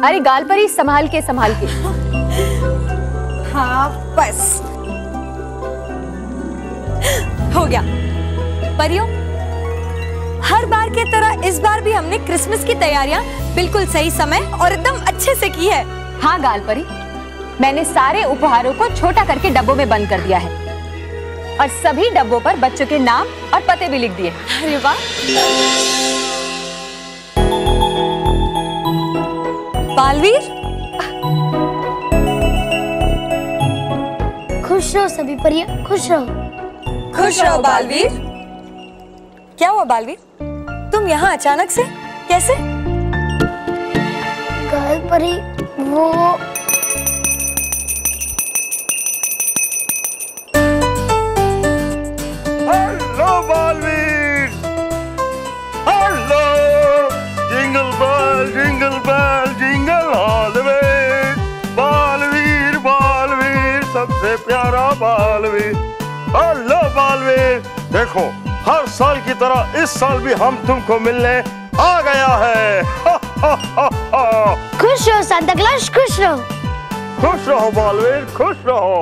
अरे गाल परी, संभाल के संभाल के। हाँ बस हो गया। परियों, हर बार की तरह इस बार भी हमने क्रिसमस की तैयारियां बिल्कुल सही समय और एकदम अच्छे से की है। हाँ गाल परी, मैंने सारे उपहारों को छोटा करके डब्बों में बंद कर दिया है और सभी डब्बों पर बच्चों के नाम और पते भी लिख दिए। अरे वाह। बालवीर, खुश रहो सभी परियां, खुश रहो। खुश रहो बालवीर। क्या हुआ बालवीर, तुम यहाँ अचानक से कैसे? गाल परी, वो hello Baalveer, hello. Jingle bell jingle all the way. Baalveer Baalveer सबसे प्यारा बालवीर। हेलो बालवीर, देखो हर साल की तरह इस साल भी हम तुमको मिलने आ गया है। खुश रहो सांता क्लॉस, खुश रहो। खुश रहो बालवीर, खुश रहो।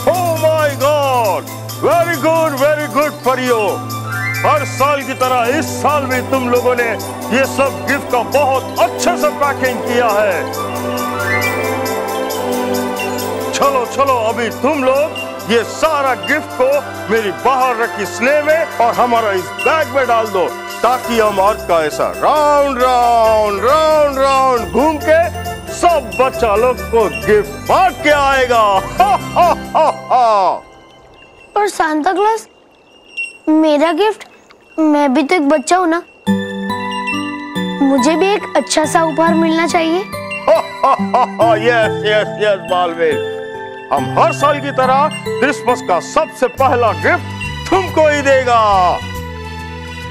Oh my God, very good परियो। हर साल की तरह इस साल भी तुम लोगों ने ये सब गिफ्ट का बहुत अच्छे से पैकिंग किया है। चलो चलो, अभी तुम लोग ये सारा गिफ्ट को मेरी बाहर रखी स्लेव में और हमारा इस बैग में डाल दो, ताकि हम अर्थ का ऐसा राउंड राउंड राउंड राउंड घूम के सब बच्चा लोग को गिफ्ट बांट के आएगा। और सांता क्लॉस, मेरा गिफ्ट, मैं भी तो एक बच्चा हूँ ना, मुझे भी एक अच्छा सा उपहार मिलना चाहिए। यस यस यस बालवीर, हम हर साल की तरह क्रिसमस का सबसे पहला गिफ्ट तुमको ही देगा।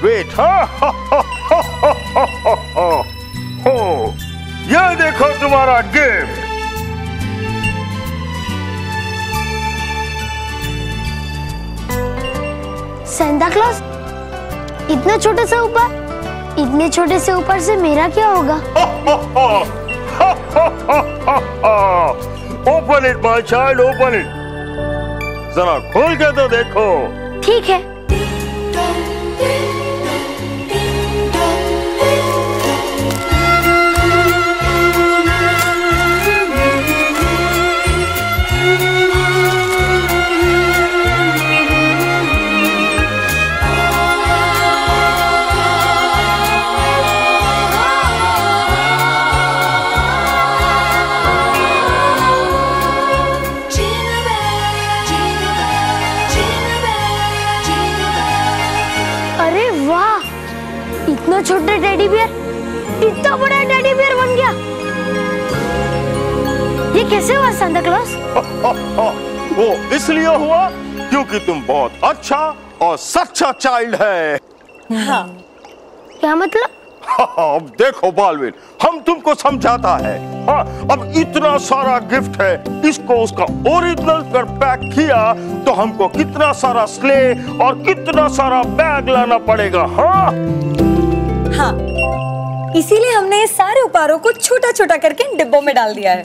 वेट, हो, ये देखो तुम्हारा गिफ्ट। सांता क्लॉस, इतना छोटा सा उपहार, इतने छोटे से उपहार से मेरा क्या होगा? Open it my child, open it. जरा खोल के तो देखो। ठीक है। इतना छोटा टेडी बियर, इतना बड़ा टेडी बियर बन गया। ये कैसे हुआ सांता क्लॉस? वो इसलिए हुआ क्योंकि तुम बहुत अच्छा और सच्चा चाइल्ड है। हाँ। क्या मतलब? अब देखो बालवीर, हम तुमको समझाता है। हाँ, अब इतना सारा गिफ्ट है, इसको उसका ओरिजिनल कर पैक किया तो हमको कितना सारा स्ले और कितना सारा बैग लाना पड़ेगा। हाँ हाँ, इसीलिए हमने ये सारे उपहारों को छोटा छोटा करके डिब्बों में डाल दिया है।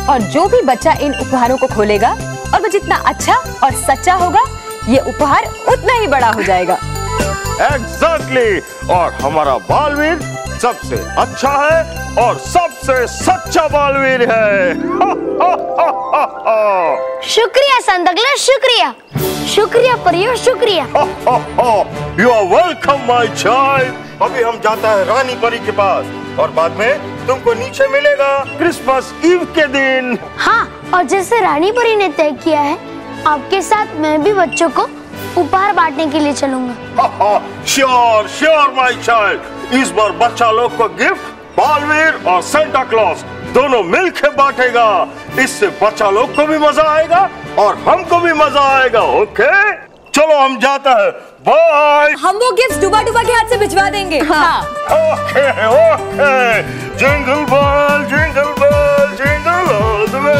और जो भी बच्चा इन उपहारों को खोलेगा और वो जितना अच्छा और सच्चा होगा, ये उपहार उतना ही बड़ा हो जाएगा। एग्जैक्टली, और हमारा बालवीर सबसे अच्छा है और सबसे सच्चा बालवीर है। शुक्रिया सांता क्लॉस, शुक्रिया। शुक्रिया परियो, शुक्रिया। You are welcome my child. अभी हम जाता है रानी परी के पास और बाद में तुमको नीचे मिलेगा क्रिसमस ईव के दिन। हाँ, और जैसे रानी परी ने तय किया है, आपके साथ मैं भी बच्चों को उपहार बांटने के लिए चलूंगा। Sure sure my child. इस बार बच्चा लोग को गिफ्ट बालवीर और सेंटा क्लॉस दोनों मिलकर बांटेगा। इससे बच्चा लोग को भी मजा आएगा और हमको भी मजा आएगा। ओके, चलो हम जाता है। बाय। हम वो गिफ्ट डुबा डुबा के हाथ से भिजवा देंगे। हाँ। Okay okay. Jingle bell jingle all the way.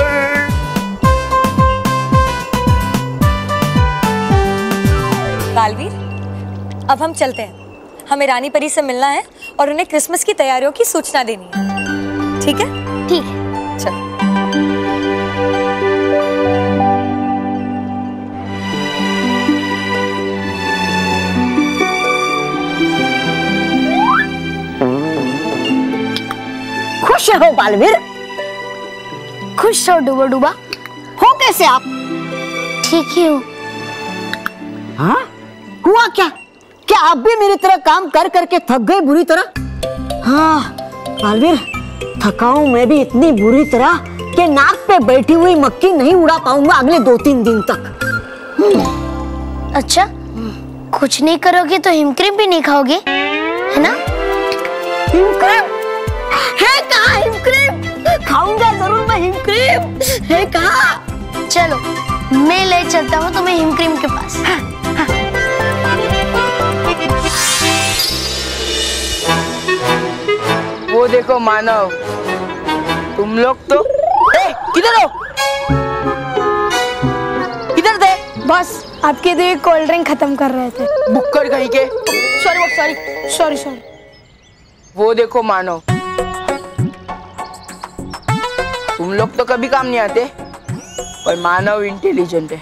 Baalveer, अब हम चलते हैं। हमें रानी परी से मिलना है और उन्हें क्रिसमस की तैयारियों की सूचना देनी है। ठीक है? ठीक है। चलो। खुश हो बालवीर? खुश हो डूबा डूबा। हो कैसे आप? ठीक ही हूँ। हाँ? हुआ क्या? क्या आप भी मेरी तरह काम कर करके थक गए बुरी तरह? हाँ बालवीर, थका हूं मैं भी इतनी बुरी तरह कि नाक पे बैठी हुई मक्खी नहीं उड़ा पाऊंगा अगले 2-3 दिन तक। अच्छा, कुछ नहीं करोगे तो हिमक्रीम भी नहीं खाओगे, है ना? हिमक्रीम है कहाँ? हिमक्रीम खाऊंगा जरूर मैं, हिमक्रीम है कहाँ? चलो मैं ले चलता हूँ तुम्हें हिमक्रीम के पास। वो देखो मानव, तुम लोग तो किधर हो? किधर थे? बस आपके लिए कोल्ड ड्रिंक खत्म कर रहे थे। बुक्कड़ कहीं के। सॉरी। वो देखो मानव, तुम लोग तो कभी काम नहीं आते, पर मानव इंटेलिजेंट है।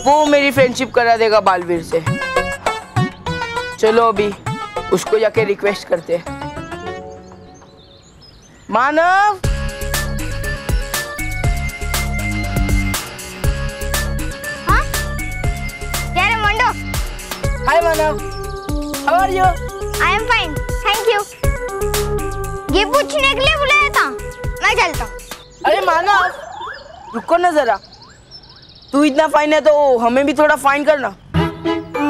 वो मेरी फ्रेंडशिप करा देगा बालवीर से। चलो अभी उसको जाके रिक्वेस्ट करते हैं। Manav, hi Manav, how are you? I am fine, thank you. ये पूछने के लिए बुलाया था, मैं चलता हूँ। अरे मानव, रुको ना जरा। तू इतना फाइन है तो हमें भी थोड़ा फाइन करना।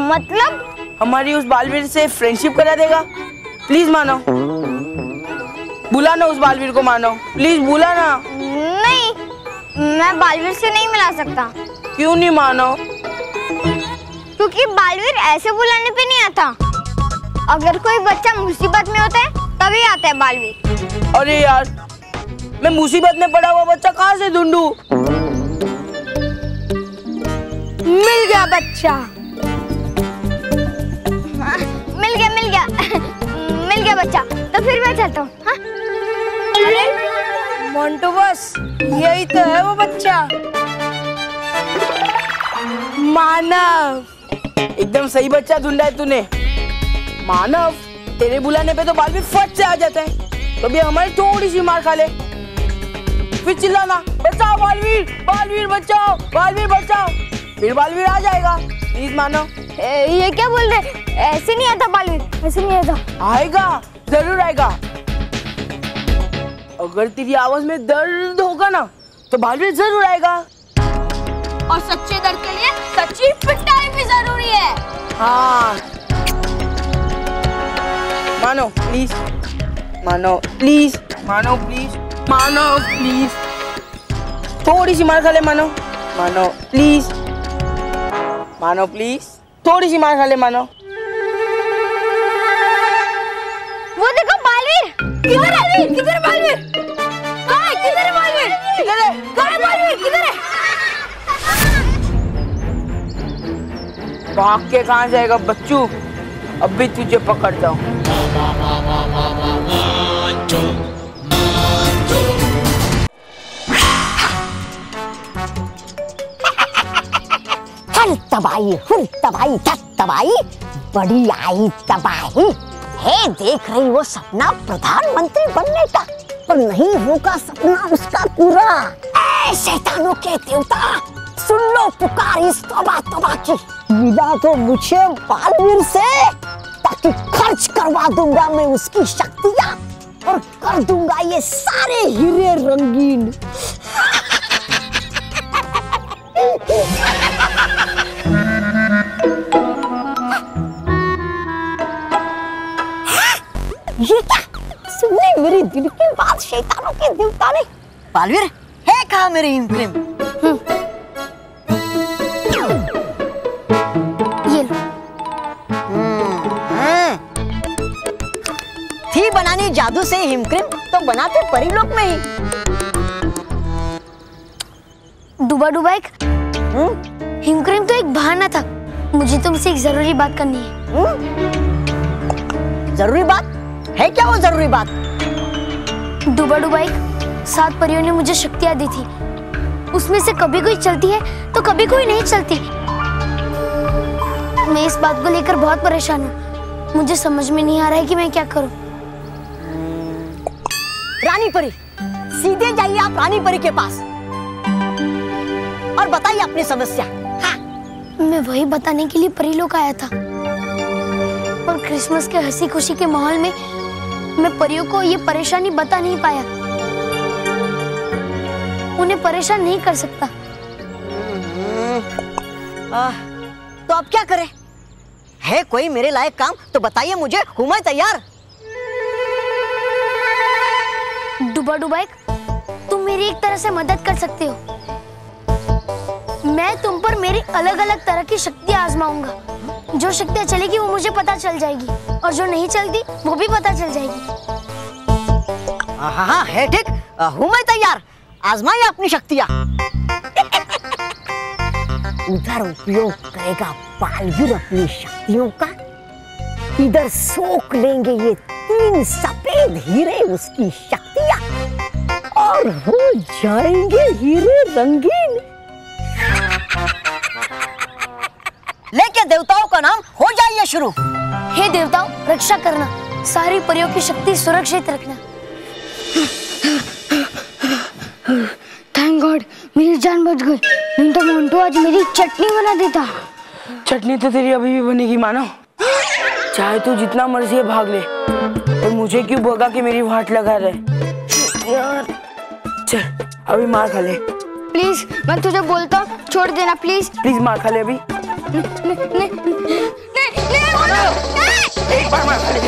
मतलब? हमारी उस बालवीर से फ्रेंडशिप करा देगा? प्लीज मानव, बुला ना उस बालवीर को। मानव प्लीज बुला ना। नहीं, मैं बालवीर से नहीं मिला सकता। क्यों नहीं मानव? क्योंकि बालवीर ऐसे बुलाने पे नहीं आता। अगर कोई बच्चा मुसीबत में होता है तभी आता है बालवीर। अरे यार, मैं मुसीबत में पड़ा हुआ बच्चा कहाँ से ढूंढूं? मिल गया बच्चा। हाँ, मिल गया मिल गया बच्चा। तो फिर मैं चलता हूँ। हाँ? अरे मोंटू बस, यही तो है वो बच्चा। मानव, एकदम सही बच्चा ढूंढा है तूने। मानव, तेरे बुलाने पे तो बालवीर फट से आ जाता है, कभी हमारी थोड़ी सी मार खा ले, फिर चिल्लाना बचाओ बालवीर, बालवीर बचाओ, बालवीर बचाओ, फिर बालवीर आ जाएगा। प्लीज मानव। ये क्या बोल रहे? ऐसे नहीं आता बालवीर, ऐसे नहीं आता। आएगा, जरूर आएगा। अगर तेरी आवाज में दर्द होगा ना तो बालवीर जरूर आएगा। और सच्चे दर्द के लिए सच्ची पिटाई भी जरूरी है। हाँ मानो प्लीज, मानो प्लीज, मानो प्लीज, मानो प्लीज, थोड़ी सी मार खा ले मानो, मानो प्लीज, मानो प्लीज, थोड़ी सी मार खा ले मानो। वो देखो बालवीर। किधर है? किधर बालवीर? कहाँ है? किधर है बालवीर? किधर है? कहाँ है बालवीर? किधर है? भाग के कहाँ जाएगा बच्चू? अभी तुझे पकड़ता हूँ। चल तबाही, हुल तबाही, तबाही, बड़ी आई तबाही है। देख रही वो सपना प्रधानमंत्री बनने का, पर नहीं होगा सपना उसका पूरा। ऐ शैतानों के देवता, सुन लो पुकार इस तौबा तौबा की। मिला तो मुझे बालवीर से, ताकि खर्च करवा दूंगा मैं उसकी शक्तियां और कर दूंगा ये सारे हीरे रंगीन। ये क्या? सुनने मेरी दिल की बात शैतानों के देवता ने। बालवीर है कहाँ मेरी हिमक्रीम? ये लो। थी बनानी जादू से हिमक्रीम तो बनाते परीलोक में ही। डूबा डूबा एक हिमक्रीम तो एक बहाना था। मुझे तुमसे एक जरूरी बात करनी है। जरूरी बात है क्या? वो जरूरी बात? डुबा डुबाई 7 परियों ने मुझे शक्तियां दी थी। उसमें से कभी कोई चलती है तो कभी कोई नहीं चलती। मैं इस बात को लेकर बहुत परेशान हूँ। मुझे समझ में नहीं आ रहा है कि मैं क्या करूँ। रानी परी, सीधे जाइए आप रानी परी के पास और बताइए अपनी समस्या। हाँ। मैं वही बताने के लिए परीलोक आया था, पर क्रिसमस के हंसी खुशी के माहौल में मैं परियों को ये परेशानी बता नहीं पाया। उन्हें परेशान नहीं कर सकता। तो अब क्या करें? है कोई मेरे लायक काम तो बताइए मुझे, हूं मैं तैयार। डुबा डुबाई, तुम मेरी एक तरह से मदद कर सकते हो। मैं तुम पर मेरी अलग अलग तरह की शक्तियां आजमाऊंगा। जो शक्तियां चलेगी वो मुझे पता चल जाएगी, और जो नहीं चलती वो भी पता चल जाएगी। हाँ हाँ है ठीक, हूं मैं तैयार। आजमाइए अपनी शक्तियां। उधर उपयोग करेगा बालवीर अपनी शक्तियों का, इधर सोख लेंगे ये 3 सफेद हीरे उसकी शक्तियां, और हो जाएंगे हीरे रंगीन। लेके देवताओं का नाम हो जाइए शुरू। हे देवताओं, रक्षा करना, सारी परियों की शक्ति सुरक्षित रखना। थैंक गॉड, मेरी जान बच गई। नहीं तो मोंटू आज मेरी चटनी बना देता। चटनी तो तेरी अभी भी बनेगी मानो। चाहे तू जितना मर्जी है भाग ले, और मुझे क्यों भगा के मेरी वाट लगा रहे यार। चल अभी मार खा ले। प्लीज, मैं तुझे बोलता हूँ, छोड़ देना प्लीज। प्लीज मार खा ले अभी। एक बार मार खा ले।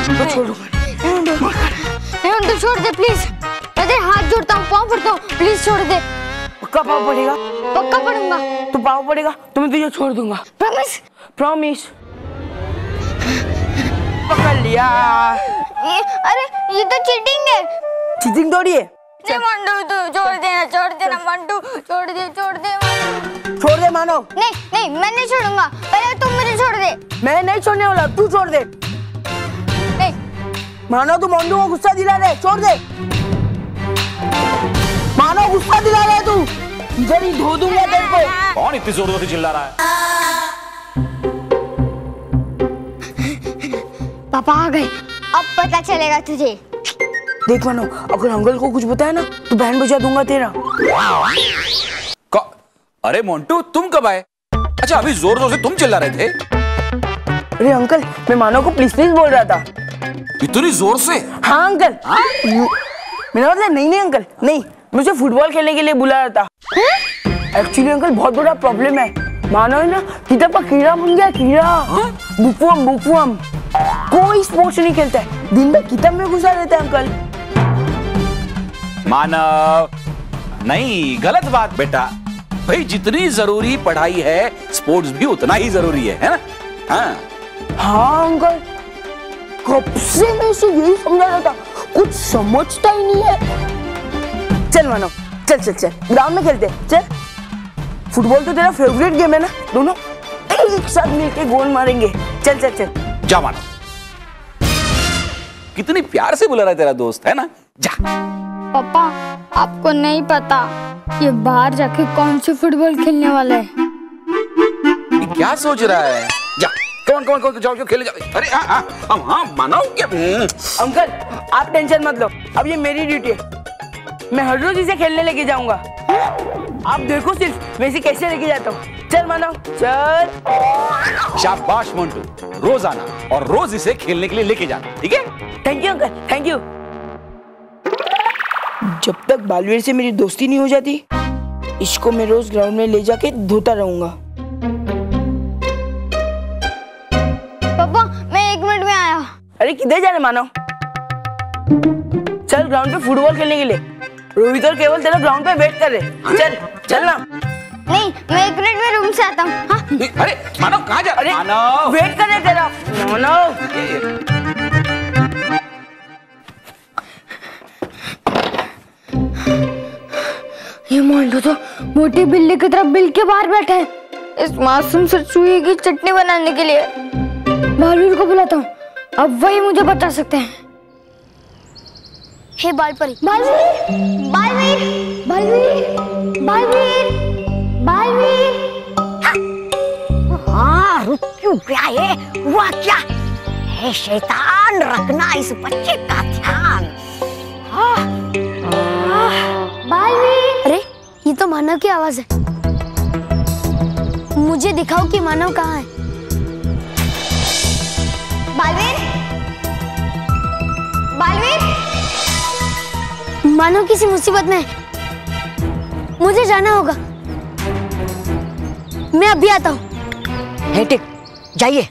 तो छोड़ तो छोड़ दे प्लीज। मैं तेरे हाथ जोड़ता हूँ, पाँव पड़ता हूँ, प्लीज छोड़ दे। पक्का पाँव पड़ेगा? पक्का पड़ूंगा। तो पाँव पड़ेगा तो मैं तुझे छोड़ दूंगा। प्रॉमिस? प्रॉमिस। पकड़ लिया। अरे ये तो चीटिंग है। चीटिंग थोड़ी है। मंटू तू छोड़ देना मंटू, छोड़ दे। छोड़ दे मानो। नहीं मैं नहीं छोड़ूंगा, पहले तुम मुझे छोड़ दे। मैं नहीं छोड़ने वाला, तू छोड़ दे। नहीं मानो तू मंटू को गुस्सा दिला रहे, छोड़ दे। मानो गुस्सा दिला रहा है तू, इधर ही धो दूंगा तेरे को। कौन इतनी जोर से चिल्ला रहा है? पापा आ गए। अब पता चलेगा तुझे। देख मानो, अगर अंकल को कुछ बताया ना तो बैंड बजा दूंगा तेरा। अरे मोंटू तुम कब आए? अच्छा अभी जोर जोर से तुम चिल्ला रहे थे। अरे अंकल, मैं मानो को प्लीज प्लीज बोल रहा था। इतनी जोर से? हाँ अंकल। मेरा मतलब नहीं अंकल, नहीं, मुझे फुटबॉल खेलने के लिए बुला रहा था। एक्चुअली अंकल बहुत बड़ा प्रॉब्लम है। मानो है ना, किताब का कीड़ा बन गया, कीड़ा। बुकवर्म। कोई स्पोर्ट्स नहीं खेलता है, दिन भर किताब में घुसा रहता है अंकल। मानव, नहीं, गलत बात बेटा। भाई जितनी जरूरी पढ़ाई है, स्पोर्ट्स भी उतना ही जरूरी है ना? हाँ अंकल, कब से मैं इसे यही समझा रहा था, कुछ समझता ही नहीं है। चल मानो, चल ग्राउंड में खेलते, चल। फुटबॉल तो तेरा फेवरेट गेम है ना, दोनों एक साथ मिलके गोल मारेंगे। चल। जा मानो, कितनी प्यार से बुला रहा है तेरा दोस्त, है ना? जा। पापा, आपको नहीं पता ये बाहर जाके कौन से फुटबॉल खेलने वाला है। ये क्या सोच रहा है? जा, कौन जाओ खेले जाओ। अरे हाँ मानो क्या? अंकल आप टेंशन मत लो, अब ये मेरी ड्यूटी है। मैं हर रोज इसे खेलने लेके जाऊंगा। आप देखो सिर्फ मैं इसे कैसे लेके जाता हूँ। चल मानो, चल। शाबाश मोंटू, रोज आना और रोज इसे खेलने के लिए लेके जाना, ठीक है? Thank you uncle, thank you. जब तक बालवीर से मेरी दोस्ती नहीं हो जाती, इसको मैं रोज ग्राउंड में ले जाके धोता रहूंगा। पापा मैं 1 मिनट में आया। अरे किधर जा रहे मानो? चल ग्राउंड पे फुटबॉल खेलने के लिए। रोहित और केवल तेरा ग्राउंड पे वेट कर रहे। चल ना। नहीं, मैं 1 मिनट में रूम से आता हूँ। हाँ? अरे मानो कहाँ जा? अरे मानो वेट कर रहे तेरा। मानो ये मोंटू तो मोटी बिल्ली की तरफ बिल के बाहर बैठा है। इस मासूम से चूहे की चटनी बनाने के लिए। बालवीर को बुलाता हूँ, अब वही मुझे बता सकते हैं। हे बालपरी, बालवीर, बालवीर, बालवीर, बालवीर, बालवीर। हाँ, रुक क्यों गया ये? हुआ क्या? हे शैतान, रखना इस बच्चे का ध्यान। बालवीर। अरे ये तो मानव की आवाज है। मुझे दिखाओ कि मानव कहाँ है। बालवीर, बालवीर। मानव किसी मुसीबत में है, मुझे जाना होगा। मैं अभी आता हूँ। हे टिक, जाइए।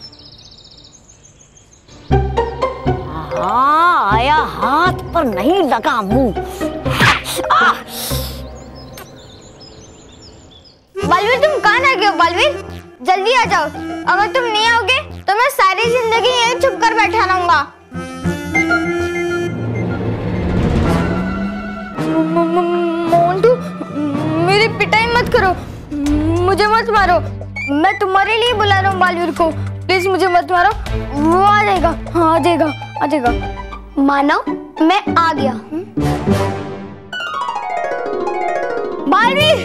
हाँ, आया हाथ पर नहीं लगा मुंह। बालवीर तुम कहाँ रह गए हो? बालवीर जल्दी आ जाओ, अगर तुम नहीं आओगे तो मैं सारी जिंदगी यहीं चुप कर बैठा रहूंगा। मोंटू, मेरी पिटाई मत करो, मुझे मत मारो, मैं तुम्हारे लिए बुला रहा हूँ बालवीर को, प्लीज मुझे मत मारो। वो आ जाएगा, हाँ आ जाएगा, आ जाएगा। मानव मैं आ गया। बालवीर,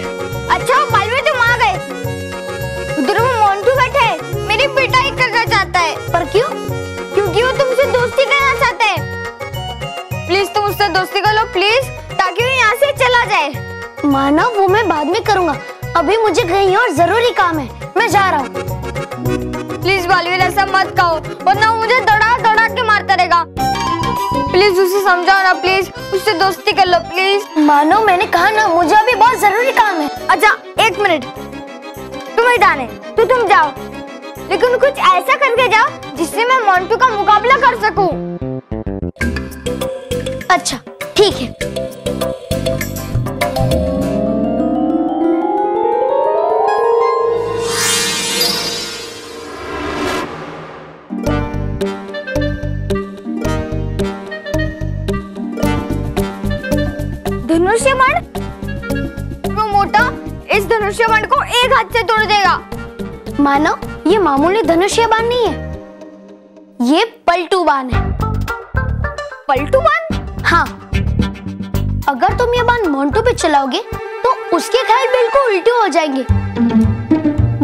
अच्छा बालवीर तुम आ गए। उधर वो मोंटू बैठा है, मेरी पिटाई करना चाहता है। पर क्यों? क्योंकि वो तुमसे दोस्ती करना चाहता है। प्लीज तुम उससे दोस्ती कर लो प्लीज, ताकि वो यहाँ से चला जाए। मानव वो मैं बाद में करूंगा, अभी मुझे कहीं और जरूरी काम है, मैं जा रहा हूँ। प्लीज बालवीर ऐसा मत कहो, वरना मुझे दौड़ा दौड़ा के मारता रहेगा। प्लीज उसे समझाओ ना, प्लीज उससे दोस्ती कर लो प्लीज। मानव मैंने कहा ना, मुझे अभी बहुत जरूरी काम है। अच्छा एक मिनट, तुम्हें जाने तो तुम जाओ, लेकिन कुछ ऐसा करके जाओ जिससे मैं मोंटू का मुकाबला कर सकूं। अच्छा ठीक है। धनुष्य बाण, वो मोटा इस धनुष्य बाण को एक हाथ से तोड़ देगा। मानव ये मामूली धनुष्य बाण नहीं है, ये पलटू बाण है। पलटू बाण? हाँ, अगर तुम ये बाण मोंटू पे चलाओगे तो उसके ख्याल बिल्कुल उल्टे हो जाएंगे।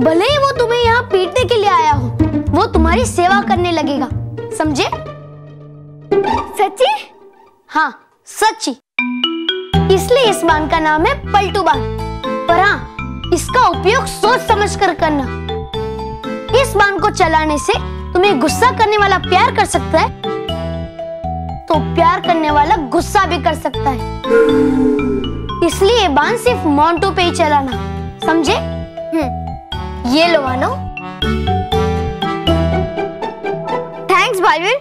भले ही वो तुम्हें यहाँ पीटने के लिए आया हो, वो तुम्हारी सेवा करने लगेगा, समझे? सच्ची? हाँ सच्ची, इसलिए इस बाण का नाम है पलटू बाण। पर हाँ, इसका उपयोग सोच समझ कर करना। इस बाण को चलाने से तुम्हें गुस्सा करने वाला प्यार कर सकता है, तो प्यार करने वाला गुस्सा भी कर सकता है। इसलिए बाण सिर्फ मोंटू पे ही चलाना, समझे? ये लो मानो। थैंक्स बालवीर,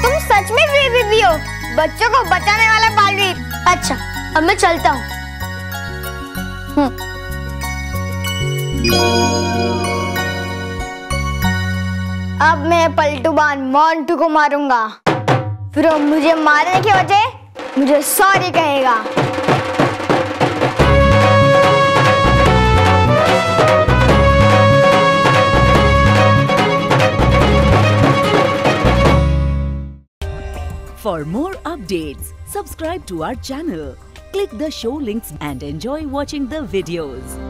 तुम सच में बेबी हो, बच्चों को बचाने वाला बालवीर। अच्छा अब मैं चलता हूँ। अब मैं पलटू बाण मोंटू को मारूंगा, फिर वो मुझे मारने के वजह मुझे सॉरी कहेगा। For more updates, subscribe to our channel, click the show links and enjoy watching the videos.